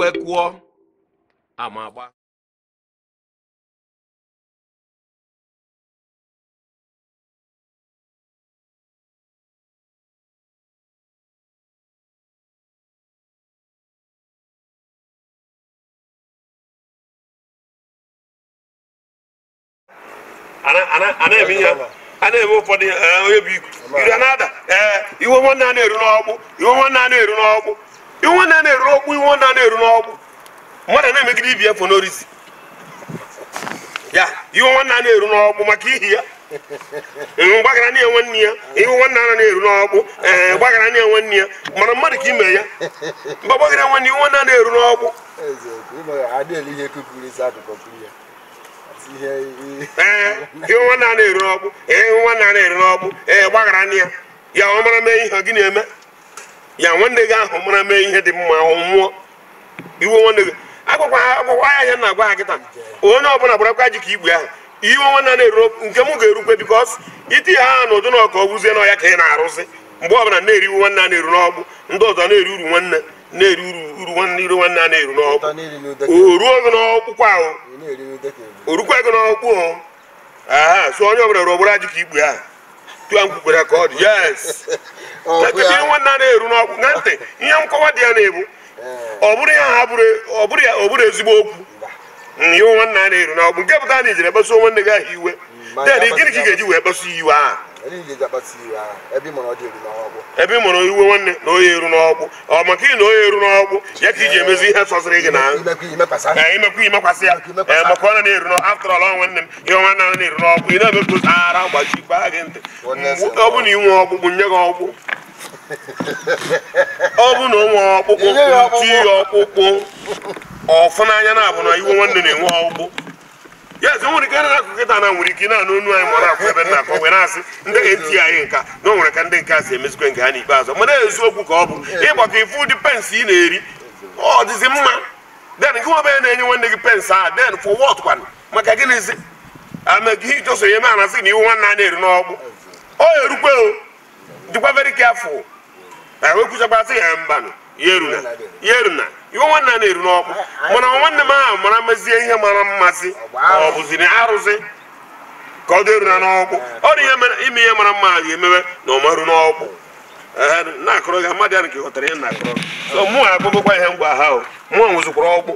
wee kụọ ama agba ana eme ihe ana eme ụfọdụ onye bụ iku iri na-ada iwe nwanne a na-eru n'ọgbụ iwe nwanne a na-eru n'ọgbụ iwe nwanne a na-eru n'ọgbụ iwe nwanne a na-eru n'ọgbụ mmadụ na-emegide ibi efo n'orisi ya iwe nwanne a na-eru n'ọgbụ maka ihi ya gbagara na nwanne ya iwe nwanne a na-eru n'ọgbụ gbagara na nwanne ya mana mmadụ ka ime ya mgbe gbagara nwanne iwe nwanne a na-eru n'ọgbụ ihe nwanne a na-eru n'ọgbụ nwanne a na-eru n'ọgbụ gbagara na ya ọ mara mee ihe gị na-eme ya nwanne gị ahụ mara mee ihe dị mma ọ nwụọ iwe nwanne gị agwakwa ya ihe na-agwa ha kịta onye ọbụla gbarakwa ji ka igwe ahụ iwe nwanne a na-eru nke m ga-erukwe bikọs itinye ha n'ụdị na ọka ọgwụzie n'ọya ka ị na-arụzi mgbe ọbụla na-eri iwe nwanne a na-eru n'ọgbụ ndị ọzọ na-eri uru nwanne na-eri uru nwanne a na-eru n'ọgbụ o ruo gị n'ọkpụkwa ahụ orukwa gị n'ọkpụ so onye ọbụla ruo gbara ji ka igwe ahụ tụa mkpukwere ka ọ dị yes ihe nwanne a na-eru n'ọgbụ na ntị ihe nkọwa dị ya na-ebu ọ bụrụ ezigbo okwu iwe nwanne a na-eru n'ọgbụ nke pụta na ijiri ekpeso nwanne gị ahụ iwe gịnị ka ị ga-eji wee kpeso iwe ahụ ebe ị mụrụ iwe nwanne na onye eru n'ọgbụ ọ maka ị na onye eru n'ọgbụ ya ka iji emezi ihe sọsịrị gị na imekwa imekwasị ya maka ọ na-eru n'after all nwanne m ihe nwanne a na-eru n'ọgbụ ị na-emekwa ara gbachi gbaa gị ntị ọ bụ na inwe ọkpụkpụ nye gị ọkpụ ọ bụ na onwe ọkpụkpụ chi ya ọkpụkpụ ọfụnanya na-abụ na iwe nwanne na-enwe ọkpụkpụ ya ezi nwere ike na-akụ kịta na nwere ike na-anụ onu anyị mara akwụ ebe na-akọ wee na-asị ndị ga-eti anyị nka na o nwere ka ndị nke a si emezikwe nke ha n'ikpeazụ mana eziokwu ka ọ bụ ịgbakọ ifu ụdị pensị ị na-eri ọ dịzi mma den gị nwa ya na-enye nwanne gị pensị a den for what kwanụ maka gịnịzi amegị ịchọso ihe ma na-asị na iwu nwanne a na-eru n'ọgbụ ọ erukwe o dịkwa very careful ewekwuchakwasị ya mbanụ ya eruna iwe nwanne a na-eru n'ọkpụ mana nwanne m ahụ mara mezie ihe mara mmasị ọ bụziri arụsị ka ọ dị eru na n'ọkpụ ọ dị ime ihe mara mma ga-emewe na ọ marụ n'ọkpụ na-akọrọ gị mmadụ ya nke ghọtara ihe na-akọrọ so mụ akpọgokwa ihe mgbe ha mụ nwụzikwara ọkpụ